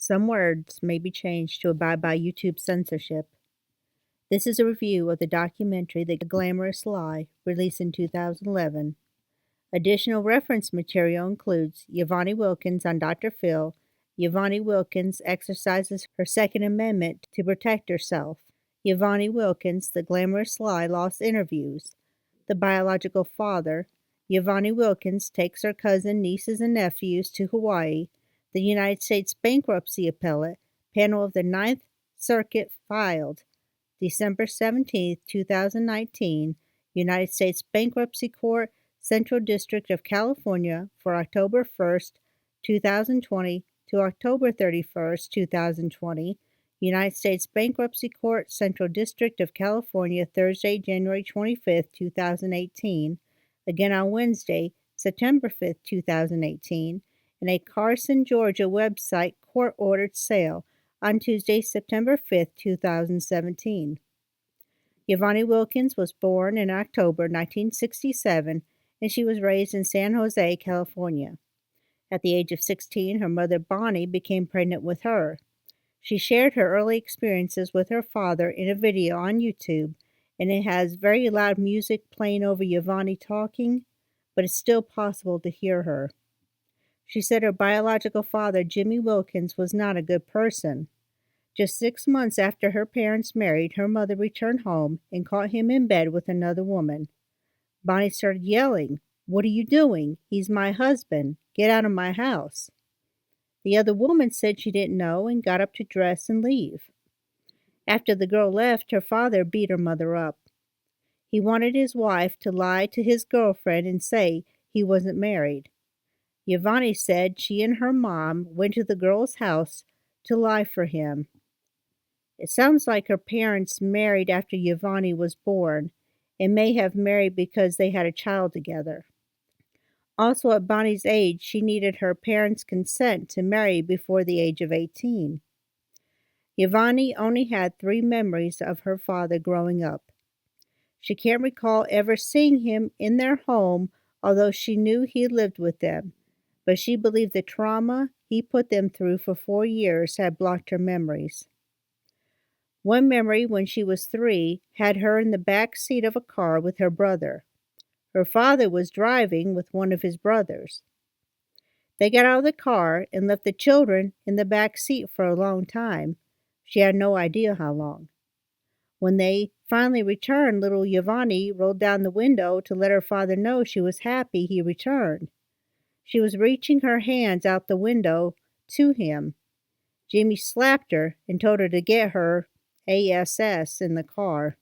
Some words may be changed to abide by YouTube censorship. This is a review of the documentary The Glamorous Lie, released in 2011. Additional reference material includes YaVaughnie Wilkins on Dr. Phil. YaVaughnie Wilkins exercises her Second Amendment to protect herself. YaVaughnie Wilkins, The Glamorous Lie, lost interviews. The biological father. YaVaughnie Wilkins takes her cousin, nieces, and nephews to Hawaii. The United States Bankruptcy Appellate Panel of the Ninth Circuit filed December 17, 2019, United States Bankruptcy Court, Central District of California for October 1st, 2020 to October 31st, 2020, United States Bankruptcy Court, Central District of California, Thursday, January 25th, 2018, again on Wednesday, September 5th, 2018, and a Carson, Georgia website court-ordered sale on Tuesday, September 5th, 2017. YaVaughnie Wilkins was born in October 1967, and she was raised in San Jose, California. At the age of 16, her mother Bonnie became pregnant with her. She shared her early experiences with her father in a video on YouTube, and it has very loud music playing over YaVaughnie talking, but it's still possible to hear her. She said her biological father, Jimmy Wilkins, was not a good person. Just 6 months after her parents married, her mother returned home and caught him in bed with another woman. Bonnie started yelling, "What are you doing? He's my husband. Get out of my house." The other woman said she didn't know and got up to dress and leave. After the girl left, her father beat her mother up. He wanted his wife to lie to his girlfriend and say he wasn't married. YaVaughnie said she and her mom went to the girl's house to lie for him. It sounds like her parents married after YaVaughnie was born and may have married because they had a child together. Also, at Bonnie's age, she needed her parents' consent to marry before the age of 18. YaVaughnie only had 3 memories of her father growing up. She can't recall ever seeing him in their home, although she knew he lived with them, but she believed the trauma he put them through for 4 years had blocked her memories. One memory, when she was 3, had her in the back seat of a car with her brother. Her father was driving with one of his brothers. They got out of the car and left the children in the back seat for a long time. She had no idea how long. When they finally returned, little YaVaughnie rolled down the window to let her father know she was happy he returned. She was reaching her hands out the window to him. Jimmy slapped her and told her to get her ass in the car.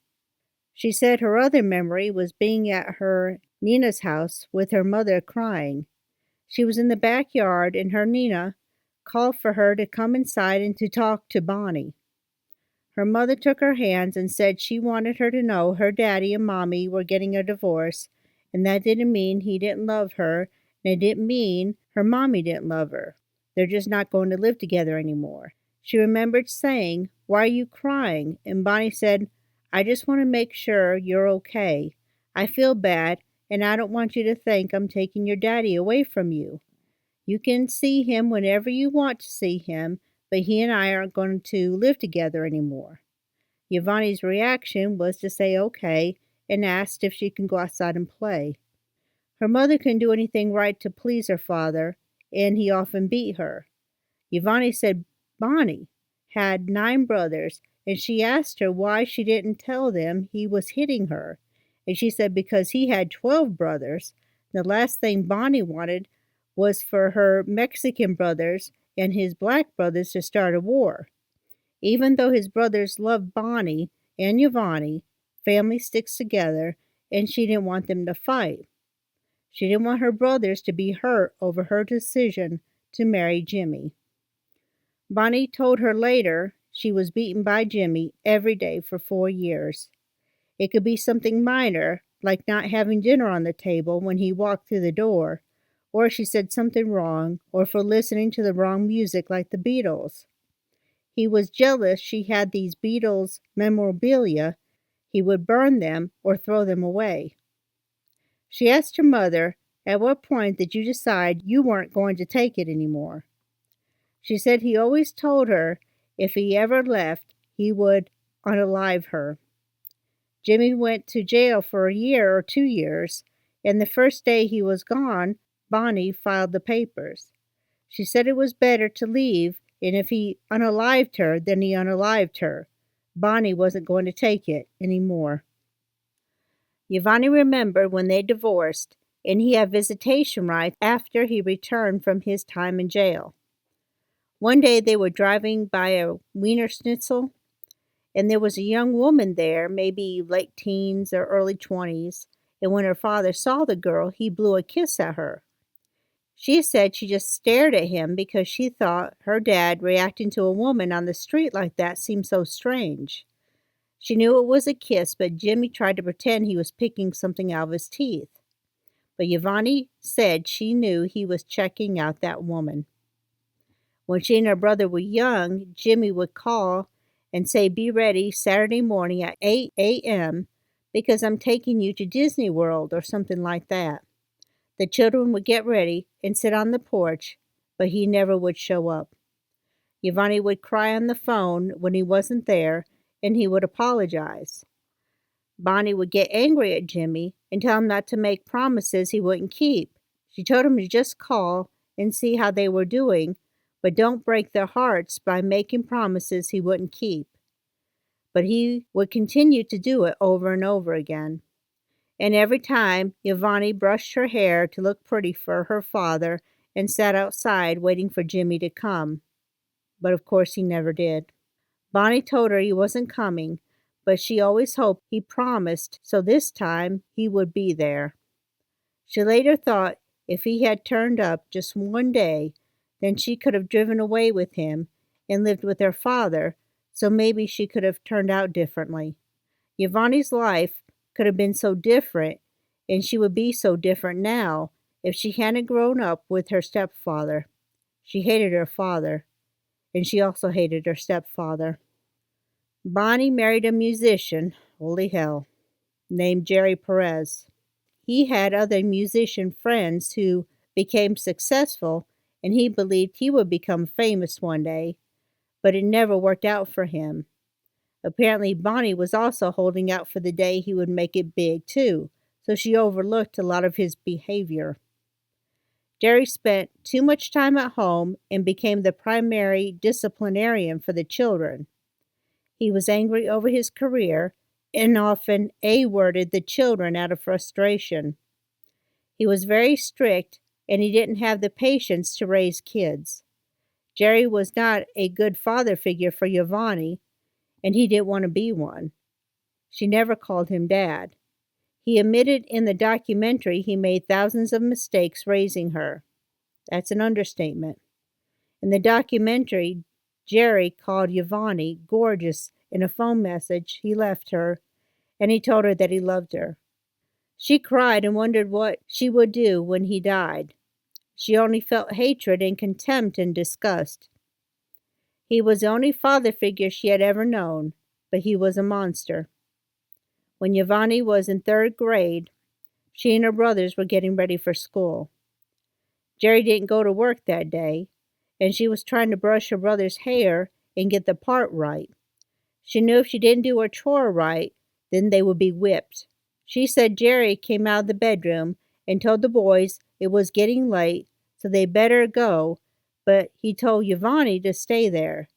She said her other memory was being at her Nina's house with her mother crying. She was in the backyard and her Nina called for her to come inside and to talk to Bonnie. Her mother took her hands and said she wanted her to know her daddy and mommy were getting a divorce, and that didn't mean he didn't love her, and it didn't mean her mommy didn't love her. They're just not going to live together anymore. She remembered saying, "Why are you crying?" And Bonnie said, "I just want to make sure you're okay. I feel bad, and I don't want you to think I'm taking your daddy away from you. You can see him whenever you want to see him, but he and I aren't going to live together anymore." YaVaughnie's reaction was to say okay and asked if she can go outside and play. Her mother couldn't do anything right to please her father, and he often beat her. YaVaughnie said Bonnie had 9 brothers, and she asked her why she didn't tell them he was hitting her. And she said because he had 12 brothers, the last thing Bonnie wanted was for her Mexican brothers and his black brothers to start a war. Even though his brothers loved Bonnie and YaVaughnie, family sticks together, and she didn't want them to fight. She didn't want her brothers to be hurt over her decision to marry Jimmy. Bonnie told her later she was beaten by Jimmy every day for 4 years. It could be something minor, like not having dinner on the table when he walked through the door, or she said something wrong, or for listening to the wrong music like the Beatles. He was jealous she had these Beatles memorabilia. He would burn them or throw them away. She asked her mother, "At what point did you decide you weren't going to take it anymore?" She said he always told her if he ever left, he would unalive her. Jimmy went to jail for a year or 2 years, and the first day he was gone, Bonnie filed the papers. She said it was better to leave, and if he unalived her, then he unalived her. Bonnie wasn't going to take it anymore. YaVaughnie remembered when they divorced, and he had visitation rights after he returned from his time in jail. One day they were driving by a Wiener Schnitzel, and there was a young woman there, maybe late teens or early 20s, and when her father saw the girl, he blew a kiss at her. She said she just stared at him because she thought her dad reacting to a woman on the street like that seemed so strange. She knew it was a kiss, but Jimmy tried to pretend he was picking something out of his teeth. But YaVaughnie said she knew he was checking out that woman. When she and her brother were young, Jimmy would call and say, "Be ready Saturday morning at 8 a.m. because I'm taking you to Disney World," or something like that. The children would get ready and sit on the porch, but he never would show up. YaVaughnie would cry on the phone when he wasn't there, and he would apologize. Bonnie would get angry at Jimmy and tell him not to make promises he wouldn't keep. She told him to just call and see how they were doing, but don't break their hearts by making promises he wouldn't keep. But he would continue to do it over and over again. And every time, YaVaughnie brushed her hair to look pretty for her father and sat outside waiting for Jimmy to come. But of course he never did. Bonnie told her he wasn't coming, but she always hoped he promised, so this time he would be there. She later thought if he had turned up just one day, then she could have driven away with him and lived with her father, so maybe she could have turned out differently. YaVaughnie's life could have been so different, and she would be so different now if she hadn't grown up with her stepfather. She hated her father, and she also hated her stepfather. Bonnie married a musician, holy hell, named Jerry Perez. He had other musician friends who became successful, and he believed he would become famous one day, but it never worked out for him. Apparently, Bonnie was also holding out for the day he would make it big, too, so she overlooked a lot of his behavior. Jerry spent too much time at home and became the primary disciplinarian for the children. He was angry over his career and often A-worded the children out of frustration. He was very strict, and he didn't have the patience to raise kids. Jerry was not a good father figure for YaVaughnie, and he didn't want to be one. She never called him Dad. He admitted in the documentary he made thousands of mistakes raising her. That's an understatement. In the documentary, Jerry called YaVaughnie gorgeous in a phone message he left her, and he told her that he loved her. She cried and wondered what she would do when he died. She only felt hatred and contempt and disgust. He was the only father figure she had ever known, but he was a monster. When YaVaughnie was in 3rd grade, she and her brothers were getting ready for school. Jerry didn't go to work that day, and she was trying to brush her brother's hair and get the part right. She knew if she didn't do her chore right, then they would be whipped. She said Jerry came out of the bedroom and told the boys it was getting late, so they better go, but he told YaVaughnie to stay there.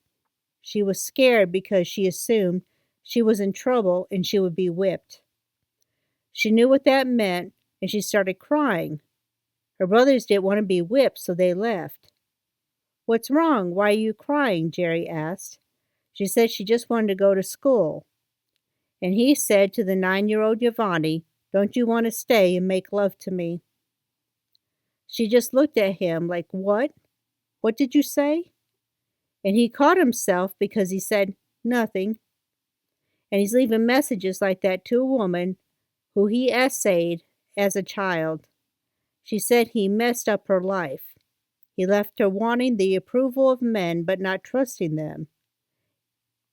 She was scared because she assumed she was in trouble and she would be whipped. She knew what that meant, and she started crying. Her brothers didn't want to be whipped, so they left. "What's wrong? Why are you crying?" Jerry asked. She said she just wanted to go to school. And he said to the 9-year-old YaVaughnie, "Don't you want to stay and make love to me?" She just looked at him like, "What? What did you say?" And he caught himself because he said, "Nothing." And he's leaving messages like that to a woman who he essayed as a child. She said he messed up her life. He left her wanting the approval of men but not trusting them.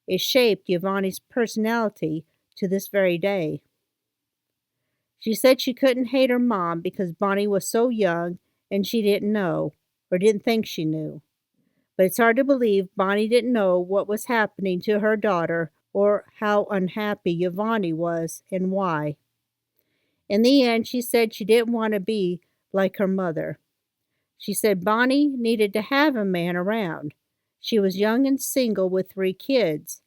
It shaped YaVaughnie's personality to this very day. She said she couldn't hate her mom because Bonnie was so young and she didn't know, or didn't think she knew. But it's hard to believe Bonnie didn't know what was happening to her daughter or how unhappy YaVaughnie was and why. In the end, she said she didn't want to be like her mother. She said Bonnie needed to have a man around. She was young and single with 3 kids.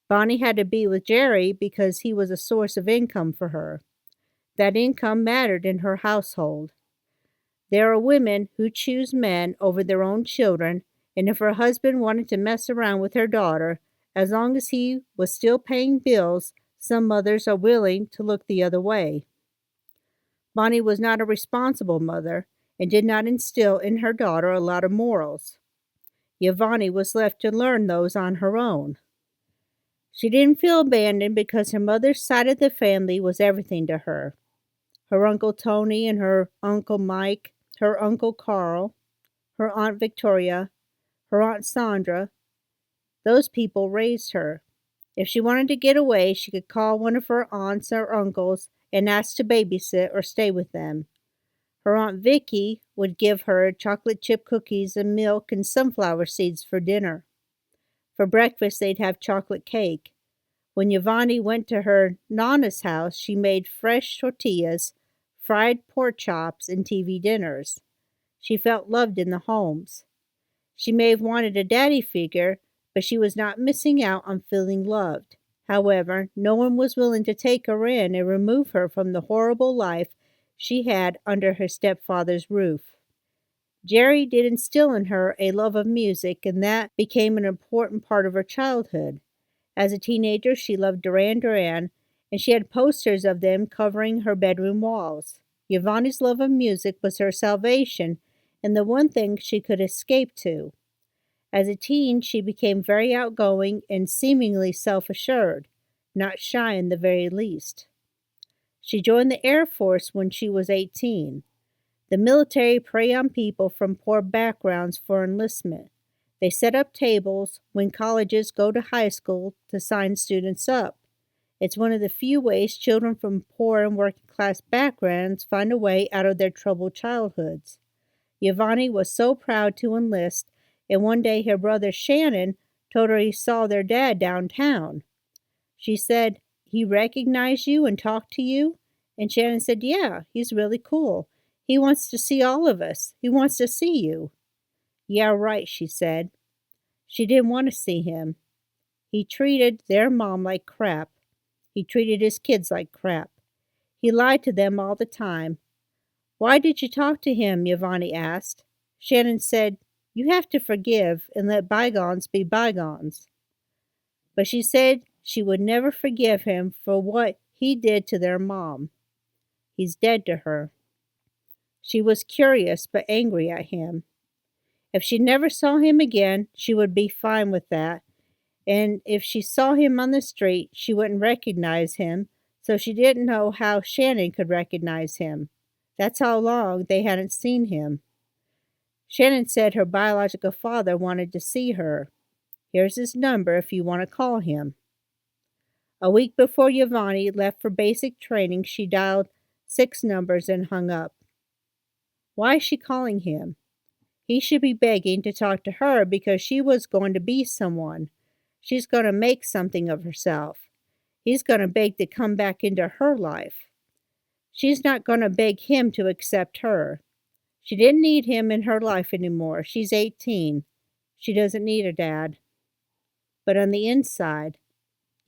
Bonnie had to be with Jerry because he was a source of income for her. That income mattered in her household. There are women who choose men over their own children, and if her husband wanted to mess around with her daughter, as long as he was still paying bills, some mothers are willing to look the other way. Bonnie was not a responsible mother and did not instill in her daughter a lot of morals. YaVaughnie was left to learn those on her own. She didn't feel abandoned because her mother's side of the family was everything to her. Her Uncle Tony and her Uncle Mike, her Uncle Carl, her Aunt Victoria, her Aunt Sandra, those people raised her. If she wanted to get away, she could call one of her aunts or uncles and ask to babysit or stay with them. Her Aunt Vicky would give her chocolate chip cookies and milk and sunflower seeds for dinner. For breakfast, they'd have chocolate cake. When YaVaughnie went to her Nana's house, she made fresh tortillas, fried pork chops, and TV dinners. She felt loved in the homes. She may have wanted a daddy figure, but she was not missing out on feeling loved. However, no one was willing to take her in and remove her from the horrible life she had under her stepfather's roof. Jerry did instill in her a love of music, and that became an important part of her childhood. As a teenager, she loved Duran Duran, and she had posters of them covering her bedroom walls. YaVaughnie's love of music was her salvation and the one thing she could escape to. As a teen, she became very outgoing and seemingly self-assured, not shy in the very least. She joined the Air Force when she was 18. The military prey on people from poor backgrounds for enlistment. They set up tables when colleges go to high school to sign students up. It's one of the few ways children from poor and working class backgrounds find a way out of their troubled childhoods. YaVaughnie was so proud to enlist, and one day her brother Shannon told her he saw their dad downtown. She said, "He recognized you and talked to you?" And Shannon said, "Yeah, he's really cool. He wants to see all of us. He wants to see you." "Yeah, right," she said. She didn't want to see him. He treated their mom like crap. He treated his kids like crap. He lied to them all the time. "Why did you talk to him?" YaVaughnie asked. Shannon said, "You have to forgive and let bygones be bygones." But she said she would never forgive him for what he did to their mom. He's dead to her. She was curious but angry at him. If she never saw him again, she would be fine with that. And if she saw him on the street, she wouldn't recognize him, so she didn't know how Shannon could recognize him. That's how long they hadn't seen him. Shannon said her biological father wanted to see her. "Here's his number if you want to call him." A week before YaVaughnie left for basic training, she dialed 6 numbers and hung up. Why is she calling him? He should be begging to talk to her because she was going to be someone. She's going to make something of herself. He's going to beg to come back into her life. She's not going to beg him to accept her. She didn't need him in her life anymore. She's 18. She doesn't need a dad. But on the inside,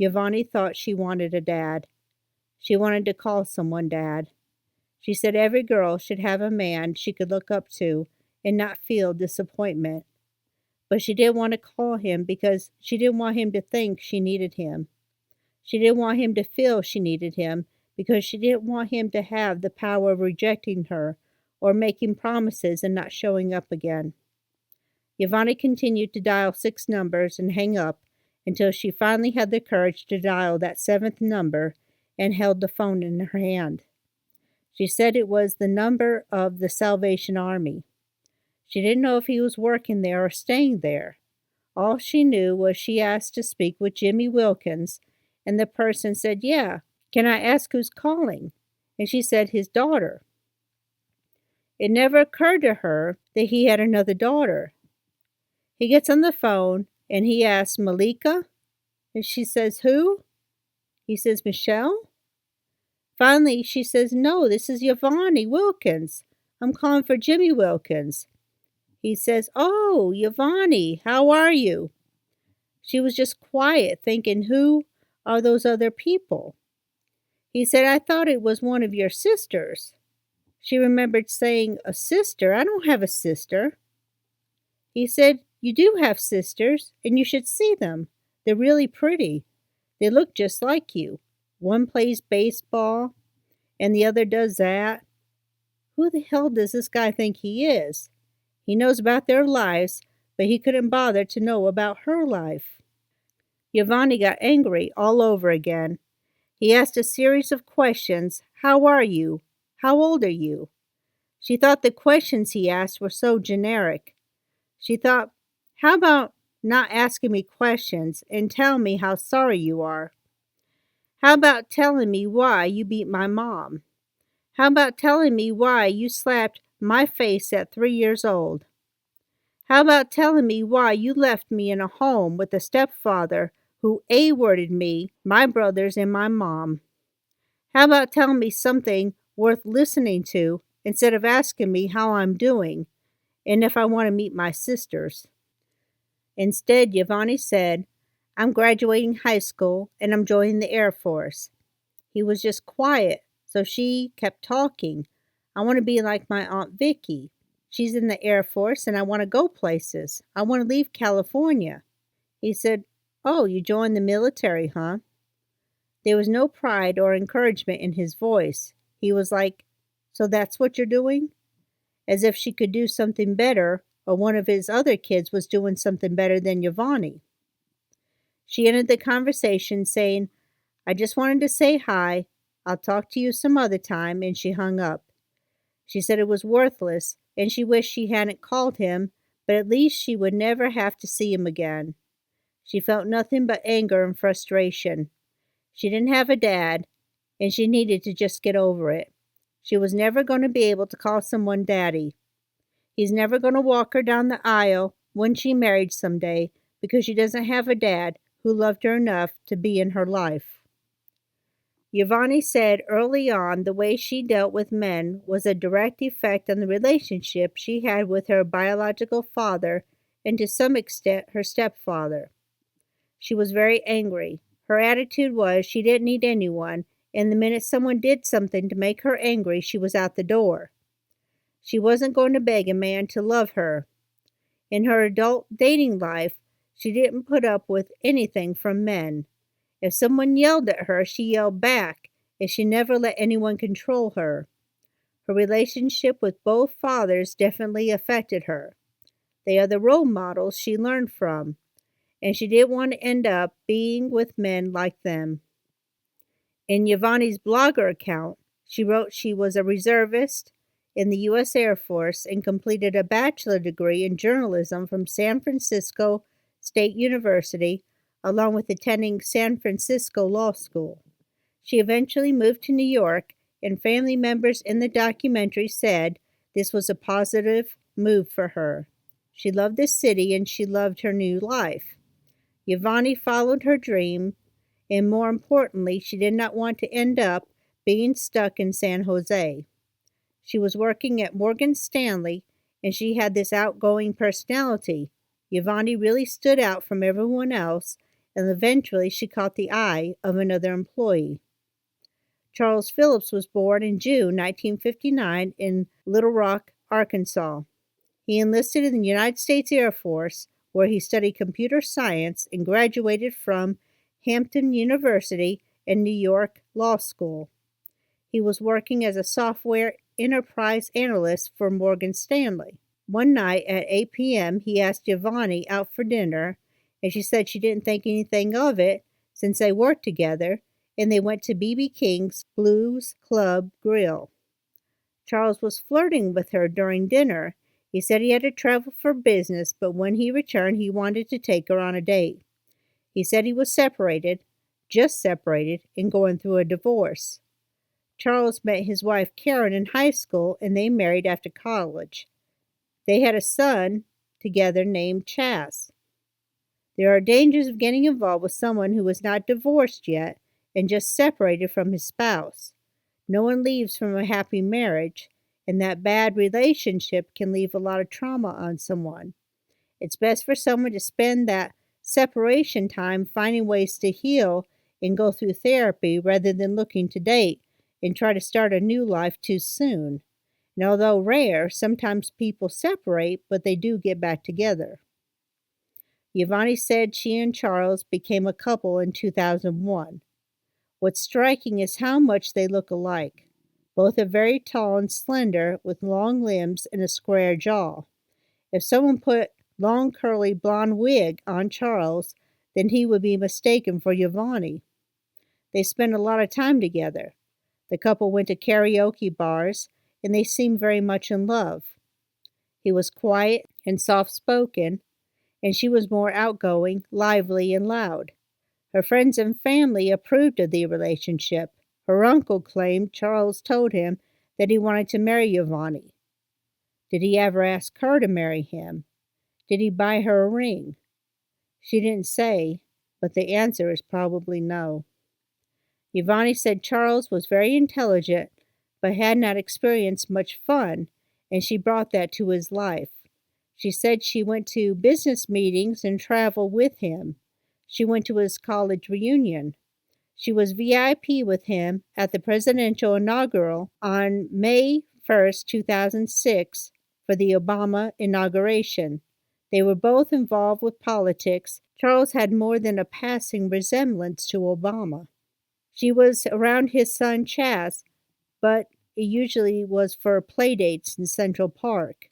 YaVaughnie thought she wanted a dad. She wanted to call someone dad. She said every girl should have a man she could look up to and not feel disappointment. But she didn't want to call him because she didn't want him to think she needed him. She didn't want him to feel she needed him because she didn't want him to have the power of rejecting her or making promises and not showing up again. YaVaughnie continued to dial 6 numbers and hang up until she finally had the courage to dial that 7th number and held the phone in her hand. She said it was the number of the Salvation Army. She didn't know if he was working there or staying there. All she knew was she asked to speak with YaVaughnie Wilkins, and the person said, "Yeah, can I ask who's calling?" And she said his daughter. It never occurred to her that he had another daughter. He gets on the phone and he asks Malika, and she says, "Who?" He says, "Michelle?" Finally, she says, "No, this is YaVaughnie Wilkins. I'm calling for Jimmy Wilkins." He says, "Oh, YaVaughnie, how are you?" She was just quiet, thinking, who are those other people? He said, "I thought it was one of your sisters." She remembered saying, "A sister? I don't have a sister." He said, "You do have sisters, and you should see them. They're really pretty. They look just like you. One plays baseball, and the other does that. Who the hell does this guy think he is? He knows about their lives, but he couldn't bother to know about her life." YaVaughnie got angry all over again. He asked a series of questions. How are you? How old are you? She thought the questions he asked were so generic. She thought, how about not asking me questions and tell me how sorry you are? How about telling me why you beat my mom? How about telling me why you slapped my face at 3 years old? How about telling me why you left me in a home with a stepfather who A-worded me, my brothers, and my mom? How about telling me something worth listening to instead of asking me how I'm doing and if I want to meet my sisters? Instead, YaVaughnie said, "I'm graduating high school and I'm joining the Air Force." He was just quiet, so she kept talking. "I want to be like my Aunt Vicky. She's in the Air Force and I want to go places. I want to leave California." He said, "Oh, you joined the military, huh?" There was no pride or encouragement in his voice. He was like, "So that's what you're doing?" As if she could do something better, or one of his other kids was doing something better than YaVaughnie. She ended the conversation saying, "I just wanted to say hi. I'll talk to you some other time," and she hung up. She said it was worthless, and she wished she hadn't called him, but at least she would never have to see him again. She felt nothing but anger and frustration. She didn't have a dad, and she needed to just get over it. She was never going to be able to call someone daddy. He's never going to walk her down the aisle when she married someday because she doesn't have a dad who loved her enough to be in her life. YaVaughnie said early on the way she dealt with men was a direct effect on the relationship she had with her biological father and to some extent her stepfather. She was very angry. Her attitude was she didn't need anyone, and the minute someone did something to make her angry, she was out the door. She wasn't going to beg a man to love her. In her adult dating life, she didn't put up with anything from men. If someone yelled at her, she yelled back, and she never let anyone control her. Her relationship with both fathers definitely affected her. They are the role models she learned from, and she didn't want to end up being with men like them. In YaVaughnie's blogger account, she wrote she was a reservist in the U.S. Air Force and completed a bachelor degree in journalism from San Francisco State University, along with attending San Francisco Law School. She eventually moved to New York, and family members in the documentary said this was a positive move for her. She loved the city and she loved her new life. YaVaughnie followed her dream, and more importantly, she did not want to end up being stuck in San Jose. She was working at Morgan Stanley, and she had this outgoing personality. YaVaughnie really stood out from everyone else, and eventually she caught the eye of another employee. Charles Phillips was born in June 1959 in Little Rock, Arkansas. He enlisted in the United States Air Force, where he studied computer science and graduated from Hampton University and New York Law School. He was working as a software enterprise analyst for Morgan Stanley. One night at 8 p.m., he asked YaVaughnie out for dinner, and she said she didn't think anything of it since they worked together, and they went to B.B. King's Blues Club Grill. Charles was flirting with her during dinner. He said he had to travel for business, but when he returned, he wanted to take her on a date. He said he was separated, just separated, and going through a divorce. Charles met his wife Karen in high school, and they married after college. They had a son, together named Chas. There are dangers of getting involved with someone who is not divorced yet and just separated from his spouse. No one leaves from a happy marriage, and that bad relationship can leave a lot of trauma on someone. It's best for someone to spend that separation time finding ways to heal and go through therapy rather than looking to date and try to start a new life too soon. And although rare, sometimes people separate, but they do get back together. YaVaughnie said she and Charles became a couple in 2001. What's striking is how much they look alike. Both are very tall and slender with long limbs and a square jaw. If someone put long curly blonde wig on Charles, then he would be mistaken for YaVaughnie. They spent a lot of time together. The couple went to karaoke bars, and they seemed very much in love. He was quiet and soft-spoken, and she was more outgoing, lively, and loud. Her friends and family approved of the relationship. Her uncle claimed Charles told him that he wanted to marry YaVaughnie. Did he ever ask her to marry him? Did he buy her a ring? She didn't say, but the answer is probably no. YaVaughnie said Charles was very intelligent, but had not experienced much fun, and she brought that to his life. She said she went to business meetings and traveled with him. She went to his college reunion. She was VIP with him at the presidential inaugural on May 1st, 2006, for the Obama inauguration. They were both involved with politics. Charles had more than a passing resemblance to Obama. She was around his son Chas, but it usually was for playdates in Central Park.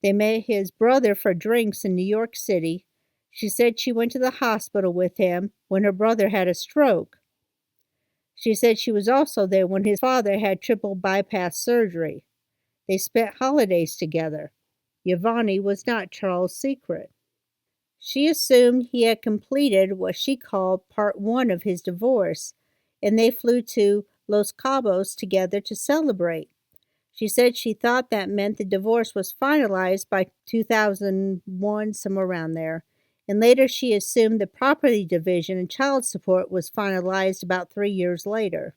They met his brother for drinks in New York City. She said she went to the hospital with him when her brother had a stroke. She said she was also there when his father had triple bypass surgery. They spent holidays together. YaVaughnie was not Charles' secret. She assumed he had completed what she called part 1 of his divorce, and they flew to Los Cabos together to celebrate. She said she thought that meant the divorce was finalized by 2001, somewhere around there, and later she assumed the property division and child support was finalized about 3 years later.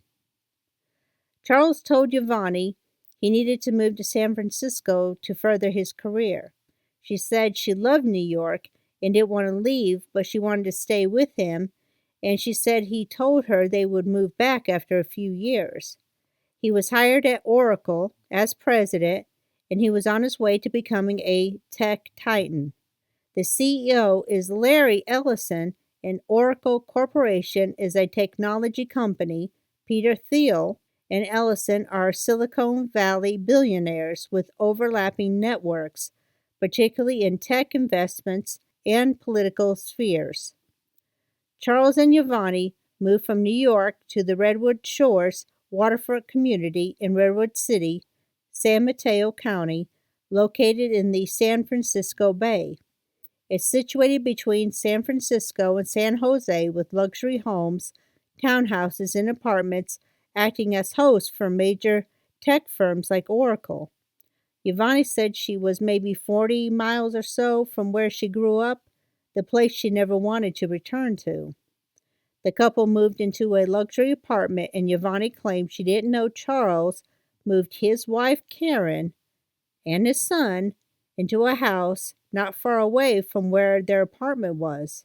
Charles told YaVaughnie he needed to move to San Francisco to further his career. She said she loved New York and didn't want to leave, but she wanted to stay with him, and she said he told her they would move back after a few years. He was hired at Oracle as president, and he was on his way to becoming a tech titan. The CEO is Larry Ellison, and Oracle Corporation is a technology company. Peter Thiel and Ellison are Silicon Valley billionaires with overlapping networks, particularly in tech investments and political spheres. Charles and YaVaughnie moved from New York to the Redwood Shores waterfront community in Redwood City, San Mateo County, located in the San Francisco Bay. It's situated between San Francisco and San Jose with luxury homes, townhouses, and apartments acting as hosts for major tech firms like Oracle. YaVaughnie said she was maybe 40 miles or so from where she grew up, the place she never wanted to return to. The couple moved into a luxury apartment, and YaVaughnie claimed she didn't know Charles moved his wife Karen and his son into a house not far away from where their apartment was.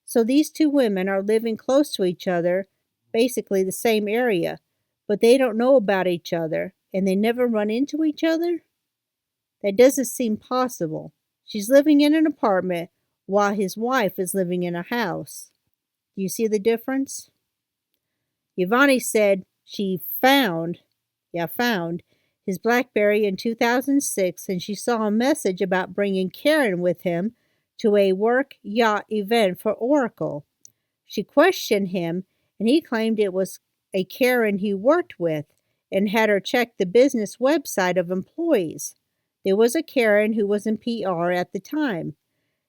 So these two women are living close to each other, basically the same area, but they don't know about each other, and they never run into each other? That doesn't seem possible. She's living in an apartment while his wife is living in a house. Do you see the difference? YaVaughnie said she found his BlackBerry in 2006, and she saw a message about bringing Karen with him to a work yacht event for Oracle. She questioned him, and he claimed it was a Karen he worked with and had her check the business website of employees. There was a Karen who was in PR at the time.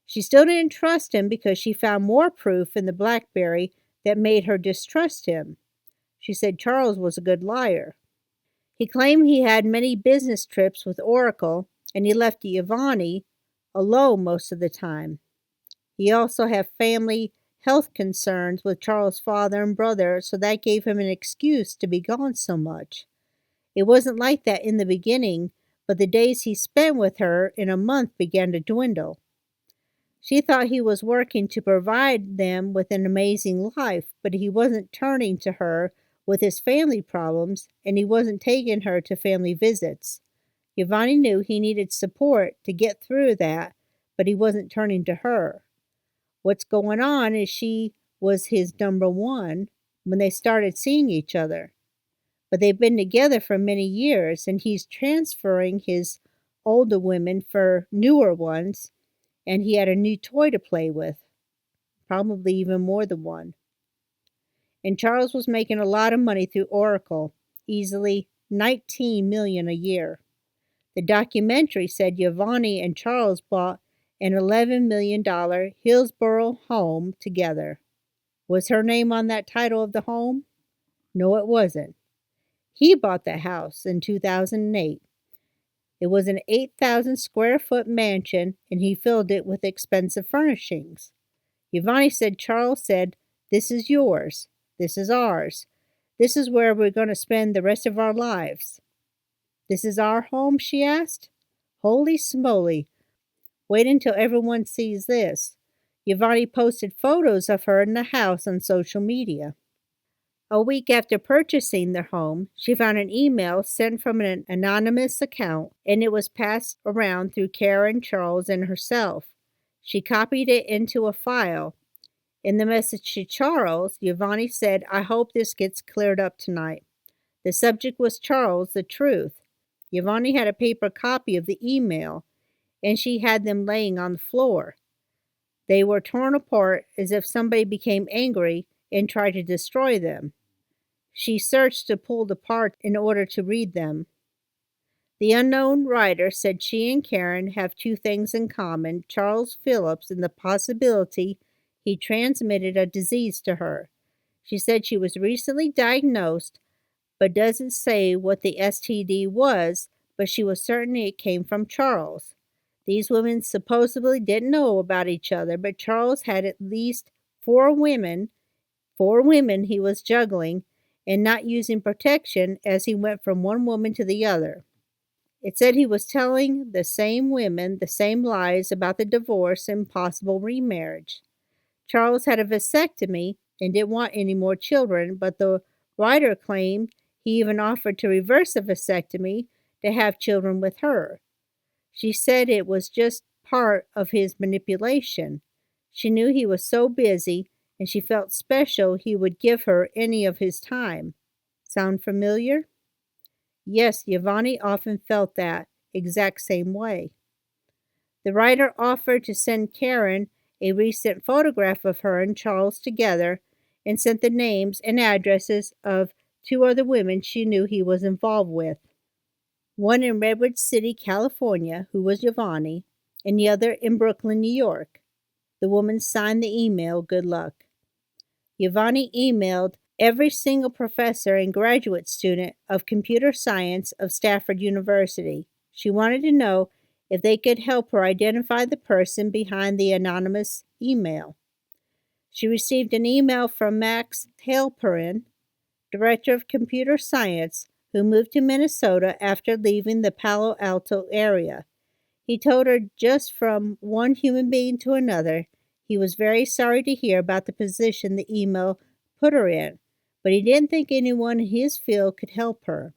She still didn't trust him because she found more proof in the BlackBerry that made her distrust him. She said Charles was a good liar. He claimed he had many business trips with Oracle, and he left YaVaughnie alone most of the time. He also had family health concerns with Charles' father and brother, so that gave him an excuse to be gone so much. It wasn't like that in the beginning, but the days he spent with her in a month began to dwindle. She thought he was working to provide them with an amazing life, but he wasn't turning to her with his family problems, and he wasn't taking her to family visits. YaVaughnie knew he needed support to get through that, but he wasn't turning to her. What's going on is she was his number one when they started seeing each other. But they've been together for many years, and he's transferring his older women for newer ones, and he had a new toy to play with, probably even more than one. And Charles was making a lot of money through Oracle, easily $19 million a year. The documentary said YaVaughnie and Charles bought an $11 million Hillsborough home together. Was her name on that title of the home? No, it wasn't. He bought the house in 2008. It was an 8,000 square foot mansion, and he filled it with expensive furnishings. YaVaughnie said Charles said, "This is yours. This is ours. This is where we're going to spend the rest of our lives." "This is our home?" she asked. Holy smoly. Wait until everyone sees this. YaVaughnie posted photos of her in the house on social media. A week after purchasing their home, she found an email sent from an anonymous account, and it was passed around through Karen, Charles, and herself. She copied it into a file. In the message to Charles, YaVaughnie said, "I hope this gets cleared up tonight." The subject was Charles, the truth. YaVaughnie had a paper copy of the email, and she had them laying on the floor. They were torn apart as if somebody became angry and tried to destroy them. She searched to pull the parts in order to read them. The unknown writer said she and Karen have two things in common: Charles Phillips and the possibility he transmitted a disease to her. She said she was recently diagnosed, but doesn't say what the STD was, but she was certain it came from Charles. These women supposedly didn't know about each other, but Charles had at least four women he was juggling and not using protection as he went from one woman to the other. It said he was telling the same women the same lies about the divorce and possible remarriage. Charles had a vasectomy and didn't want any more children, but the writer claimed he even offered to reverse the vasectomy to have children with her. She said it was just part of his manipulation. She knew he was so busy, and she felt special he would give her any of his time. Sound familiar? Yes, YaVaughnie often felt that exact same way. The writer offered to send Karen a recent photograph of her and Charles together and sent the names and addresses of two other women she knew he was involved with. One in Redwood City, California, who was YaVaughnie, and the other in Brooklyn, New York. The woman signed the email, "Good luck." YaVaughnie emailed every single professor and graduate student of computer science of Stafford University. She wanted to know if they could help her identify the person behind the anonymous email. She received an email from Max Halperin, director of computer science, who moved to Minnesota after leaving the Palo Alto area. He told her just from one human being to another, he was very sorry to hear about the position the email put her in, but he didn't think anyone in his field could help her.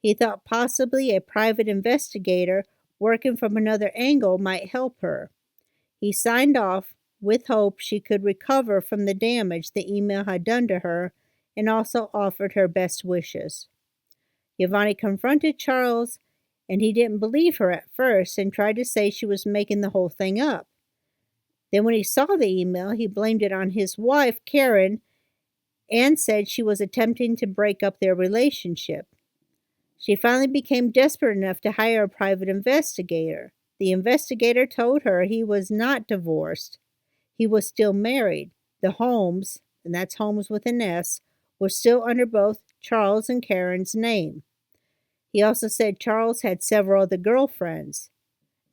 He thought possibly a private investigator working from another angle might help her. He signed off with hope she could recover from the damage the email had done to her, and also offered her best wishes. YaVaughnie confronted Charles, and he didn't believe her at first and tried to say she was making the whole thing up. Then when he saw the email, he blamed it on his wife, Karen, and said she was attempting to break up their relationship. She finally became desperate enough to hire a private investigator. The investigator told her he was not divorced. He was still married. The homes, and that's Holmes with an S, were still under both Charles and Karen's name. He also said Charles had several other girlfriends.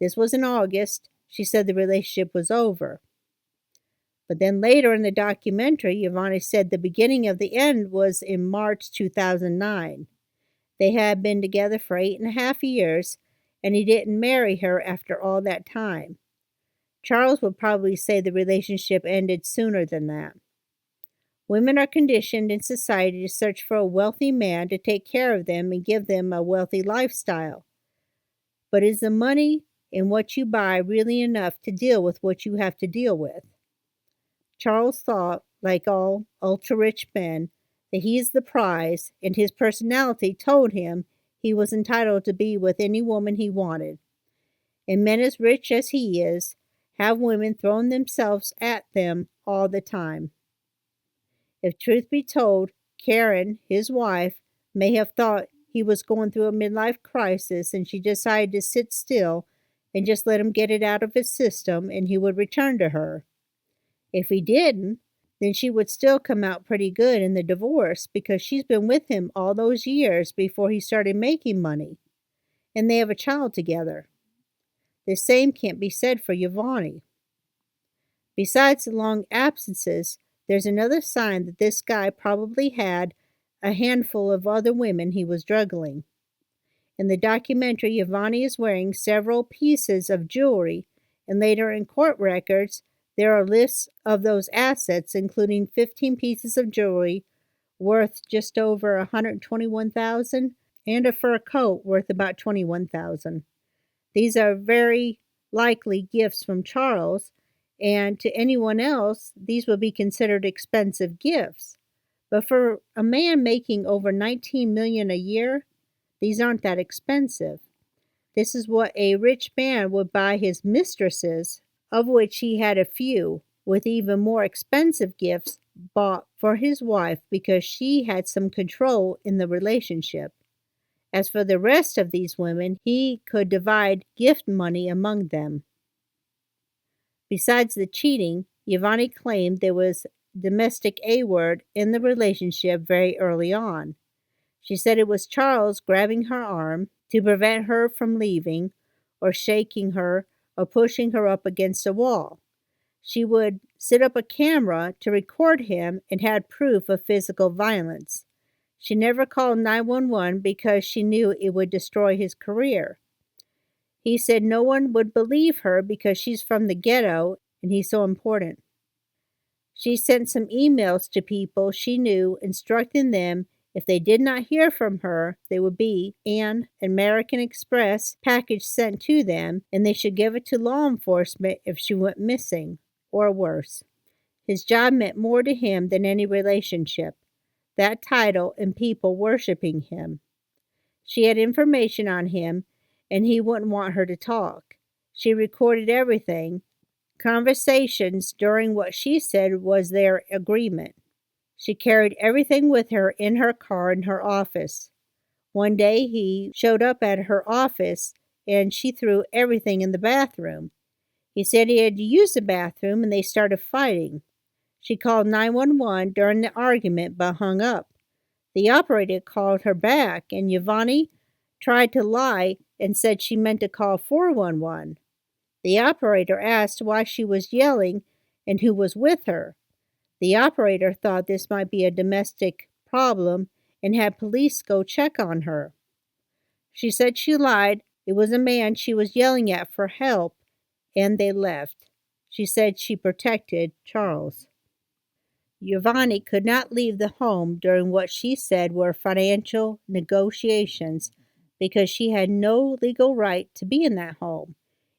This was in August, She said the relationship was over. But then later in the documentary, YaVaughnie said the beginning of the end was in March 2009. They had been together for 8.5 years, and he didn't marry her after all that time. Charles would probably say the relationship ended sooner than that. Women are conditioned in society to search for a wealthy man to take care of them and give them a wealthy lifestyle. But is the money in what you buy really enough to deal with what you have to deal with? Charles thought, like all ultra-rich men, that he is the prize, and his personality told him he was entitled to be with any woman he wanted. And men as rich as he is have women throwing themselves at them all the time. If truth be told, Karen, his wife, may have thought he was going through a midlife crisis, and she decided to sit still and just let him get it out of his system, and he would return to her. If he didn't, then she would still come out pretty good in the divorce because she's been with him all those years before he started making money, and they have a child together. The same can't be said for YaVaughnie. Besides the long absences, there's another sign that this guy probably had a handful of other women he was juggling. In the documentary, YaVaughnie is wearing several pieces of jewelry, and later in court records, there are lists of those assets, including 15 pieces of jewelry worth just over $121,000 and a fur coat worth about $21,000. These are very likely gifts from Charles, and to anyone else, these would be considered expensive gifts. But for a man making over $19 million a year, these aren't that expensive. This is what a rich man would buy his mistresses, of which he had a few, with even more expensive gifts bought for his wife because she had some control in the relationship. As for the rest of these women, he could divide gift money among them. Besides the cheating, YaVaughnie claimed there was domestic A-word in the relationship very early on. She said it was Charles grabbing her arm to prevent her from leaving, or shaking her, or pushing her up against a wall. She would set up a camera to record him and had proof of physical violence. She never called 911 because she knew it would destroy his career. He said no one would believe her because she's from the ghetto and he's so important. She sent some emails to people she knew instructing them if they did not hear from her, there would be an American Express package sent to them, and they should give it to law enforcement if she went missing, or worse. His job meant more to him than any relationship, that title and people worshiping him. She had information on him, and he wouldn't want her to talk. She recorded everything, conversations during what she said was their agreement. She carried everything with her in her car in her office. One day he showed up at her office and she threw everything in the bathroom. He said he had to use the bathroom and they started fighting. She called 911 during the argument but hung up. The operator called her back and YaVaughnie tried to lie and said she meant to call 411. The operator asked why she was yelling and who was with her. The operator thought this might be a domestic problem and had police go check on her. She said she lied. It was a man she was yelling at for help, and they left. She said she protected Charles. YaVaughnie could not leave the home during what she said were financial negotiations because she had no legal right to be in that home.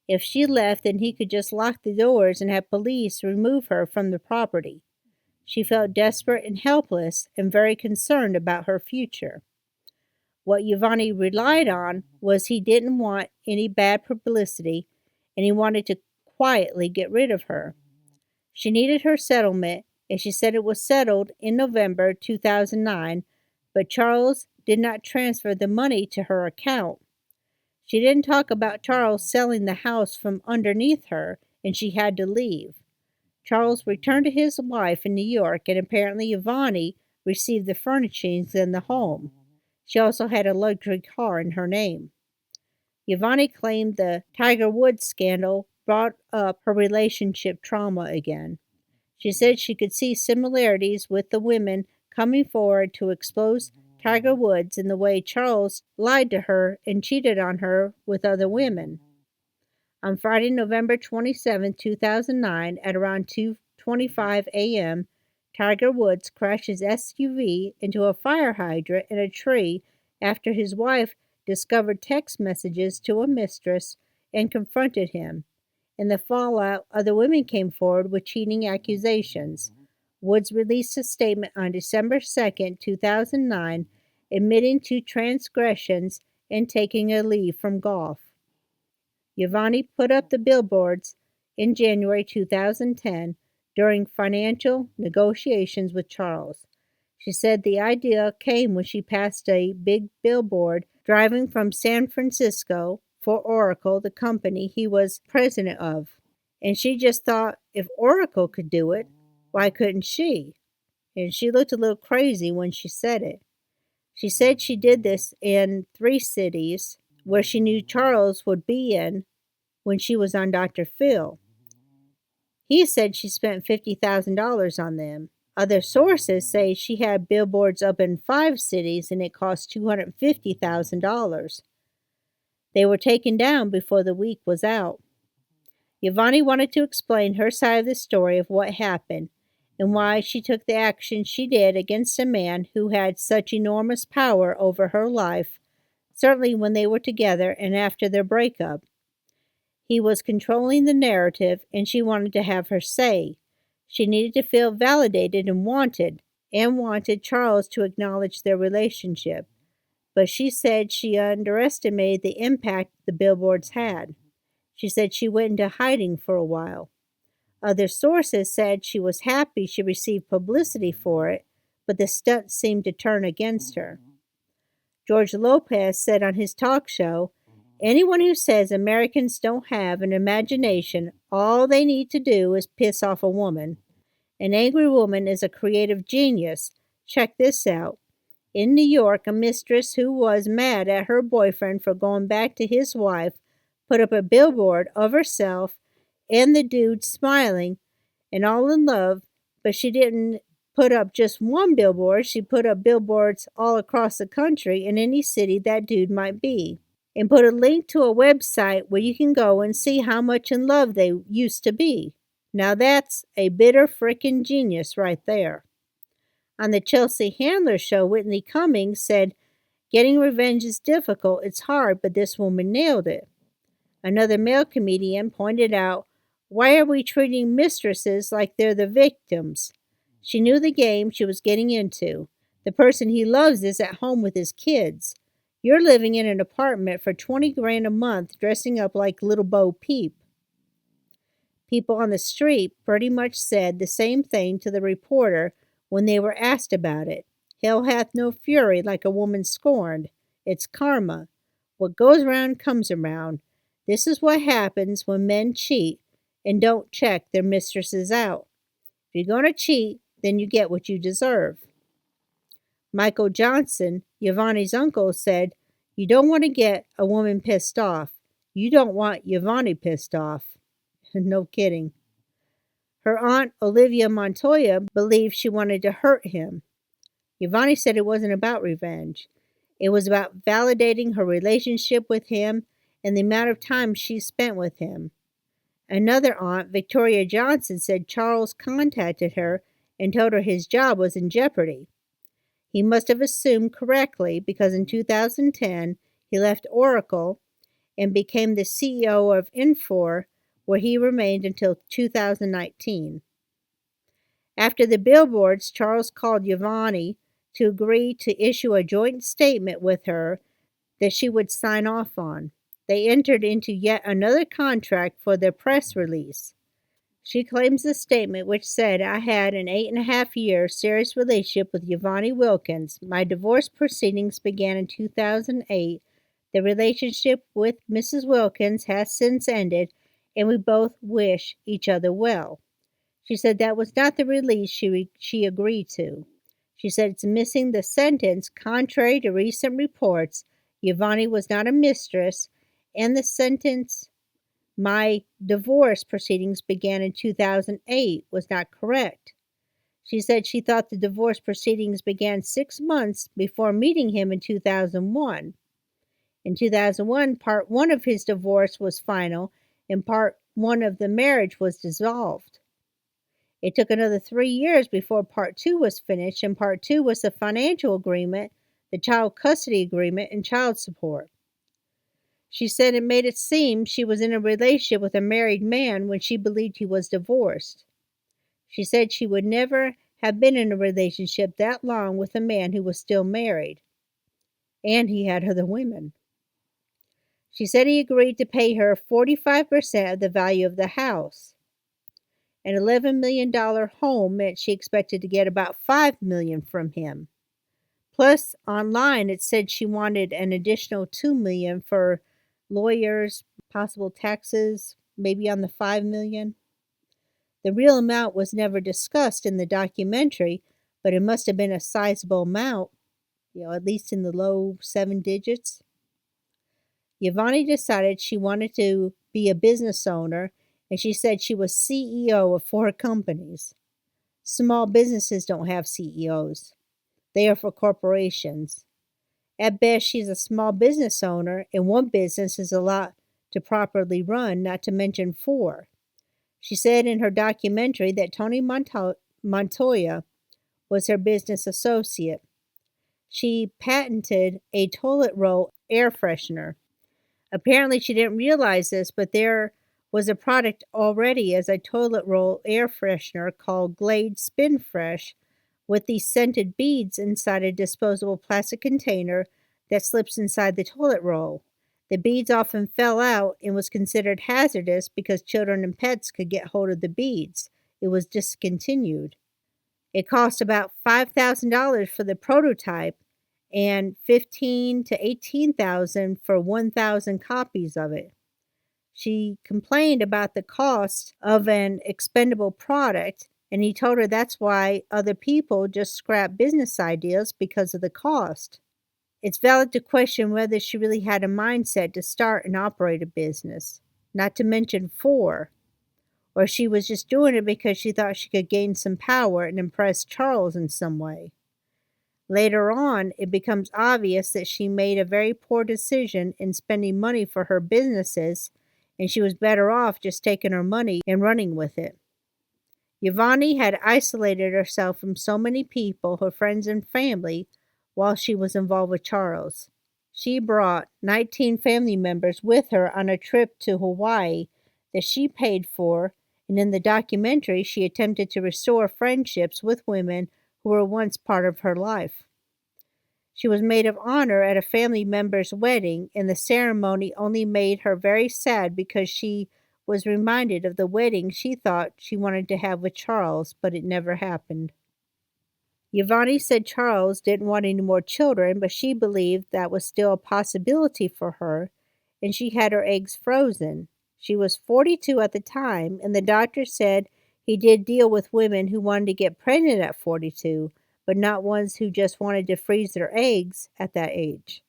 If she left, then he could just lock the doors and have police remove her from the property. She felt desperate and helpless and very concerned about her future. What YaVaughnie relied on was he didn't want any bad publicity and he wanted to quietly get rid of her. She needed her settlement and she said it was settled in November 2009, but Charles did not transfer the money to her account. She didn't talk about Charles selling the house from underneath her and she had to leave. Charles returned to his wife in New York, and apparently YaVaughnie received the furnishings in the home. She also had a luxury car in her name. YaVaughnie claimed the Tiger Woods scandal brought up her relationship trauma again. She said she could see similarities with the women coming forward to expose Tiger Woods in the way Charles lied to her and cheated on her with other women. On Friday, November 27, 2009, at around 2:25 a.m., Tiger Woods crashed his SUV into a fire hydrant in a tree after his wife discovered text messages to a mistress and confronted him. In the fallout, other women came forward with cheating accusations. Woods released a statement on December 2, 2009, admitting to transgressions and taking a leave from golf. YaVaughnie put up the billboards in January 2010 during financial negotiations with Charles. She said the idea came when she passed a big billboard driving from San Francisco for Oracle, the company he was president of. And she just thought if Oracle could do it, why couldn't she? And she looked a little crazy when she said it. She said she did this in 3 cities where she knew Charles would be in when she was on Dr. Phil. He said she spent $50,000 on them. Other sources say she had billboards up in 5 cities and it cost $250,000. They were taken down before the week was out. YaVaughnie wanted to explain her side of the story of what happened and why she took the action she did against a man who had such enormous power over her life, certainly when they were together and after their breakup. He was controlling the narrative, and she wanted to have her say. She needed to feel validated and wanted Charles to acknowledge their relationship. But she said she underestimated the impact the billboards had. She said she went into hiding for a while. Other sources said she was happy she received publicity for it, but the stunt seemed to turn against her. George Lopez said on his talk show, "Anyone who says Americans don't have an imagination, all they need to do is piss off a woman. An angry woman is a creative genius. Check this out. In New York, a mistress who was mad at her boyfriend for going back to his wife put up a billboard of herself and the dude smiling and all in love, but she didn't put up just one billboard. She put up billboards all across the country in any city that dude might be, and put a link to a website where you can go and see how much in love they used to be. Now that's a bitter frickin' genius right there." On the Chelsea Handler show, Whitney Cummings said, "Getting revenge is difficult, it's hard, but this woman nailed it." Another male comedian pointed out, "Why are we treating mistresses like they're the victims?" She knew the game she was getting into. The person he loves is at home with his kids. You're living in an apartment for $20,000 a month dressing up like Little Bo Peep. People on the street pretty much said the same thing to the reporter when they were asked about it. "Hell hath no fury like a woman scorned. It's karma. What goes around comes around. This is what happens when men cheat and don't check their mistresses out. If you're going to cheat, then you get what you deserve." Michael Johnson, YaVaughnie's uncle, said, "You don't want to get a woman pissed off. You don't want YaVaughnie pissed off." No kidding. Her aunt, Olivia Montoya, believed she wanted to hurt him. YaVaughnie said it wasn't about revenge. It was about validating her relationship with him and the amount of time she spent with him. Another aunt, Victoria Johnson, said Charles contacted her and told her his job was in jeopardy. He must have assumed correctly because in 2010 he left Oracle and became the CEO of Infor, where he remained until 2019. After the billboards, Charles called YaVaughnie to agree to issue a joint statement with her that she would sign off on. They entered into yet another contract for their press release. She claims the statement, which said, "I had an 8.5-year serious relationship with YaVaughnie Wilkins. My divorce proceedings began in 2008. The relationship with Mrs. Wilkins has since ended, and we both wish each other well." She said that was not the release she agreed to. She said it's missing the sentence, "Contrary to recent reports, YaVaughnie was not a mistress," and the sentence, "My divorce proceedings began in 2008" was not correct. She said she thought the divorce proceedings began 6 months before meeting him in 2001. In 2001, Part 1 of his divorce was final and Part 1 of the marriage was dissolved. It took another 3 years before Part 2 was finished, and Part 2 was the financial agreement, the child custody agreement, and child support. She said it made it seem she was in a relationship with a married man when she believed he was divorced. She said she would never have been in a relationship that long with a man who was still married, and he had other women. She said he agreed to pay her 45% of the value of the house. An $11 million home meant she expected to get about $5 million from him. Plus, online it said she wanted an additional $2 million for lawyers, possible taxes, maybe on the $5 million. The real amount was never discussed in the documentary, but it must have been a sizable amount, at least in the low 7 digits. YaVaughnie decided she wanted to be a business owner, and she said she was CEO of 4 companies. Small businesses don't have CEOs. They are for corporations. At best, she's a small business owner, and one business is a lot to properly run, not to mention 4. She said in her documentary that Tony Montoya was her business associate. She patented a toilet roll air freshener. Apparently, she didn't realize this, but there was a product already as a toilet roll air freshener called Glade Spin Fresh with these scented beads inside a disposable plastic container that slips inside the toilet roll. The beads often fell out and was considered hazardous because children and pets could get hold of the beads. It was discontinued. It cost about $5,000 for the prototype and $15,000 to $18,000 for 1,000 copies of it. She complained about the cost of an expendable product, and he told her that's why other people just scrap business ideas because of the cost. It's valid to question whether she really had a mindset to start and operate a business, not to mention 4, or she was just doing it because she thought she could gain some power and impress Charles in some way. Later on, it becomes obvious that she made a very poor decision in spending money for her businesses, and she was better off just taking her money and running with it. YaVaughnie had isolated herself from so many people, her friends and family, while she was involved with Charles. She brought 19 family members with her on a trip to Hawaii that she paid for, and in the documentary she attempted to restore friendships with women who were once part of her life. She was maid of honor at a family member's wedding, and the ceremony only made her very sad because she was reminded of the wedding she thought she wanted to have with Charles, but it never happened. YaVaughnie said Charles didn't want any more children, but she believed that was still a possibility for her, and she had her eggs frozen. She was 42 at the time, and the doctor said he did deal with women who wanted to get pregnant at 42, but not ones who just wanted to freeze their eggs at that age.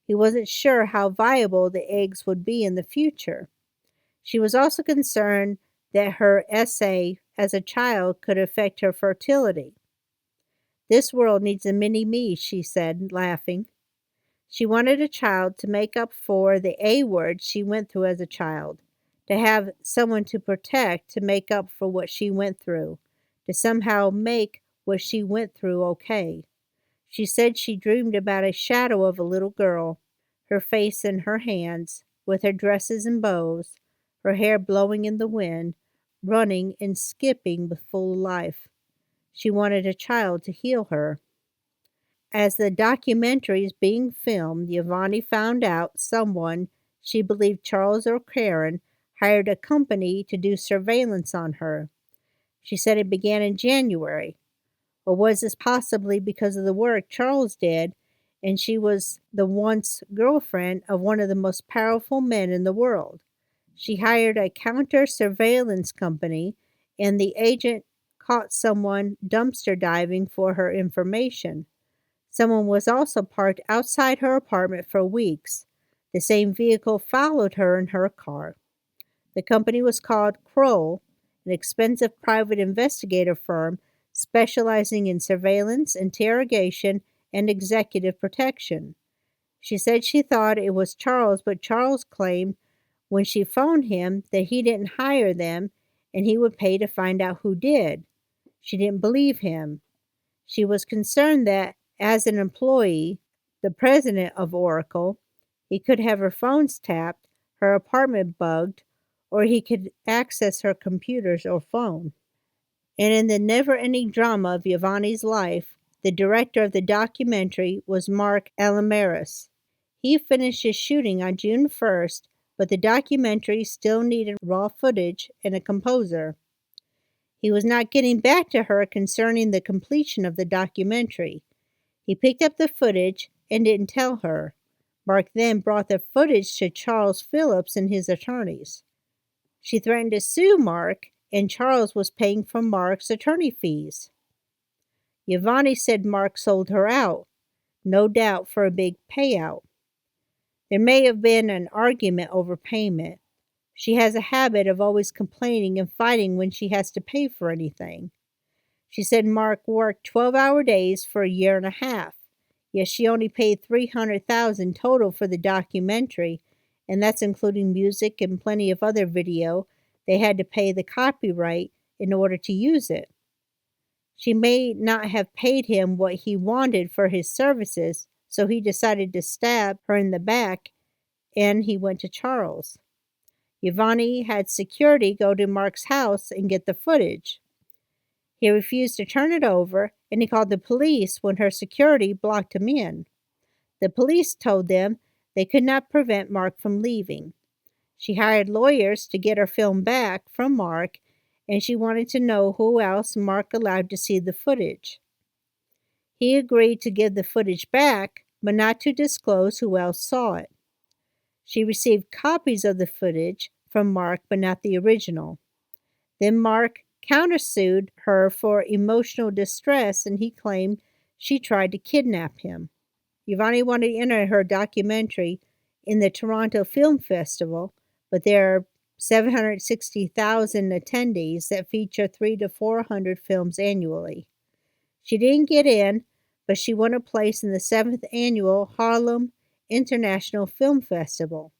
He wasn't sure how viable the eggs would be in the future. She was also concerned that her essay as a child could affect her fertility. "This world needs a mini-me," she said, laughing. She wanted a child to make up for the A word she went through as a child, to have someone to protect to make up for what she went through, to somehow make what she went through okay. She said she dreamed about a shadow of a little girl, her face in her hands, with her dresses and bows, her hair blowing in the wind, running and skipping with full life. She wanted a child to heal her. As the documentary is being filmed, YaVaughnie found out someone she believed Charles or Karen hired a company to do surveillance on her. She said it began in January. Or was this possibly because of the work Charles did, and she was the once girlfriend of one of the most powerful men in the world? She hired a counter-surveillance company, and the agent caught someone dumpster diving for her information. Someone was also parked outside her apartment for weeks. The same vehicle followed her in her car. The company was called Kroll, an expensive private investigator firm specializing in surveillance, interrogation, and executive protection. She said she thought it was Charles, but Charles claimed when she phoned him that he didn't hire them and he would pay to find out who did. She didn't believe him. She was concerned that, as an employee, the president of Oracle, he could have her phones tapped, her apartment bugged, or he could access her computers or phone. And in the never-ending drama of YaVaughnie's life, the director of the documentary was Mark Alamaris. He finished his shooting on June 1st, but the documentary still needed raw footage and a composer. He was not getting back to her concerning the completion of the documentary. He picked up the footage and didn't tell her. Mark then brought the footage to Charles Phillips and his attorneys. She threatened to sue Mark, and Charles was paying for Mark's attorney fees. YaVaughnie said Mark sold her out, no doubt for a big payout. There may have been an argument over payment. She has a habit of always complaining and fighting when she has to pay for anything. She said Mark worked 12-hour days for a year and a half, yet she only paid $300,000 total for the documentary, and that's including music and plenty of other video. They had to pay the copyright in order to use it. She may not have paid him what he wanted for his services, so he decided to stab her in the back, and he went to Charles. YaVaughnie had security go to Mark's house and get the footage. He refused to turn it over, and he called the police when her security blocked him in. The police told them they could not prevent Mark from leaving. She hired lawyers to get her film back from Mark, and she wanted to know who else Mark allowed to see the footage. He agreed to give the footage back, but not to disclose who else saw it. She received copies of the footage from Mark, but not the original. Then Mark countersued her for emotional distress, and he claimed she tried to kidnap him. YaVaughnie wanted to enter her documentary in the Toronto Film Festival, but there are 760,000 attendees that feature 300 to 400 films annually. She didn't get in, but she won a place in the 7th Annual Harlem International Film Festival.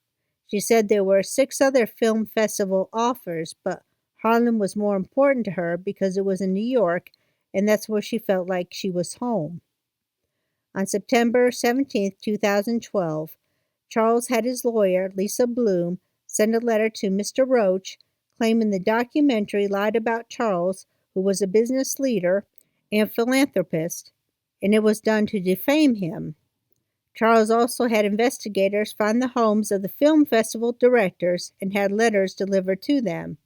She said there were 6 other film festival offers, but Harlem was more important to her because it was in New York, and that's where she felt like she was home. On September 17, 2012, Charles had his lawyer, Lisa Bloom, send a letter to Mr. Roach claiming the documentary lied about Charles, who was a business leader and philanthropist, and it was done to defame him. Charles also had investigators find the homes of the film festival directors and had letters delivered to them.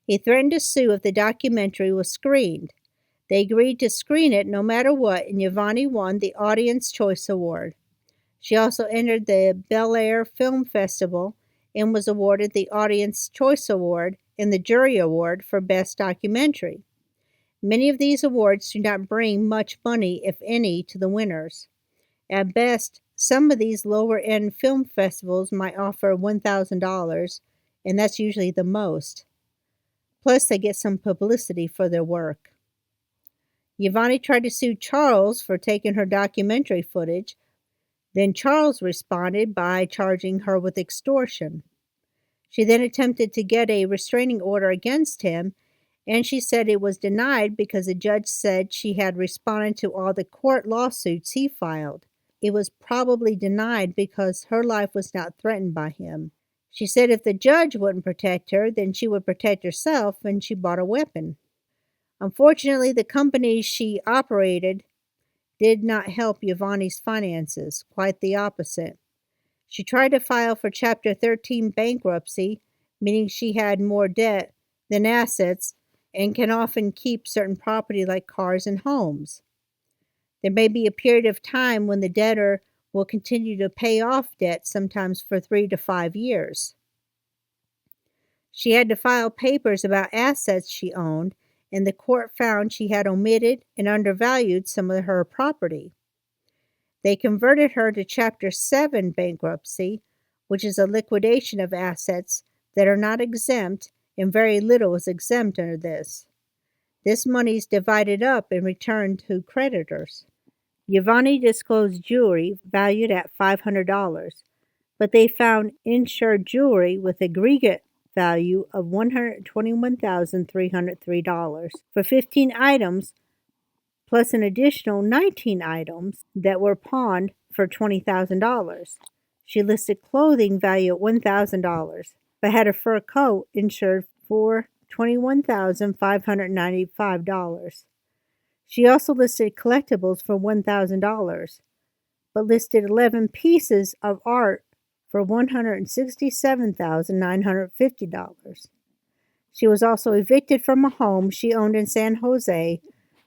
He threatened to sue if the documentary was screened. They agreed to screen it no matter what, and YaVaughnie won the Audience Choice Award. She also entered the Bel Air Film Festival and was awarded the Audience Choice Award and the Jury Award for Best Documentary. Many of these awards do not bring much money, if any, to the winners. At best, some of these lower-end film festivals might offer $1,000, and that's usually the most. Plus, they get some publicity for their work. YaVaughnie tried to sue Charles for taking her documentary footage. Then Charles responded by charging her with extortion. She then attempted to get a restraining order against him, and she said it was denied because the judge said she had responded to all the court lawsuits he filed. It was probably denied because her life was not threatened by him. She said if the judge wouldn't protect her, then she would protect herself, and she bought a weapon. Unfortunately, the company she operated did not help YaVaughnie's finances, quite the opposite. She tried to file for Chapter 13 bankruptcy, meaning she had more debt than assets and can often keep certain property like cars and homes. There may be a period of time when the debtor will continue to pay off debt, sometimes for 3 to 5 years. She had to file papers about assets she owned, and the court found she had omitted and undervalued some of her property. They converted her to Chapter 7 bankruptcy, which is a liquidation of assets, that are not exempt, and very little is exempt under this. This money is divided up and returned to creditors. YaVaughnie disclosed jewelry valued at $500, but they found insured jewelry with aggregate value of $121,303 for 15 items, plus an additional 19 items that were pawned for $20,000. She listed clothing value at $1,000, but had a fur coat insured for $21,595. She also listed collectibles for $1,000, but listed 11 pieces of art for $167,950. She was also evicted from a home she owned in San Jose,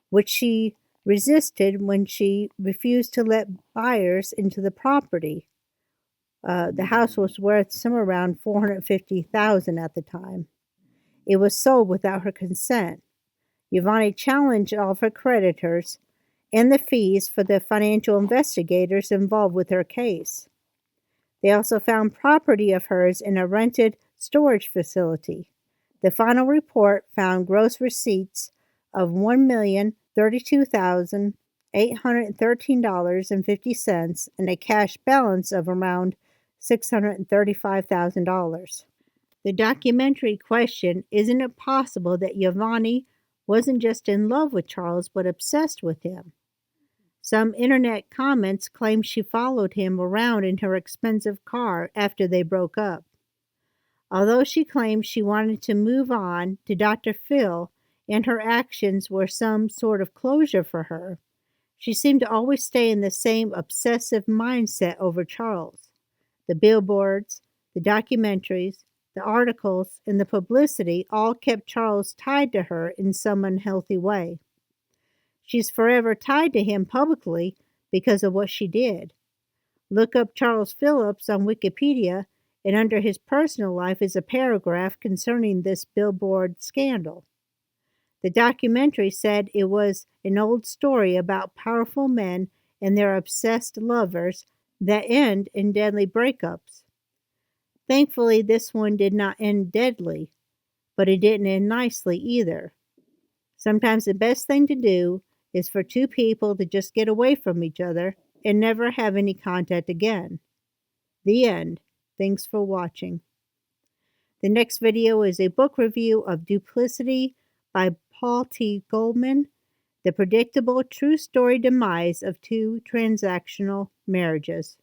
which she resisted when she refused to let buyers into the property. The house was worth somewhere around $450,000 at the time. It was sold without her consent. YaVaughnie challenged all of her creditors and the fees for the financial investigators involved with her case. They also found property of hers in a rented storage facility. The final report found gross receipts of $1,032,813.50 and a cash balance of around $635,000. The documentary questioned, isn't it possible that YaVaughnie wasn't just in love with Charles but obsessed with him? Some internet comments claim she followed him around in her expensive car after they broke up. Although she claimed she wanted to move on to Dr. Phil and her actions were some sort of closure for her, she seemed to always stay in the same obsessive mindset over Charles. The billboards, the documentaries, the articles, and the publicity all kept Charles tied to her in some unhealthy way. She's forever tied to him publicly because of what she did. Look up Charles Phillips on Wikipedia, and under his personal life is a paragraph concerning this billboard scandal. The documentary said it was an old story about powerful men and their obsessed lovers that end in deadly breakups. Thankfully, this one did not end deadly, but it didn't end nicely either. Sometimes the best thing to do is for two people to just get away from each other and never have any contact again. The end. Thanks for watching. The next video is a book review of Duplicity by Paul T. Goldman, The Predictable True Story Demise of Two Transactional Marriages.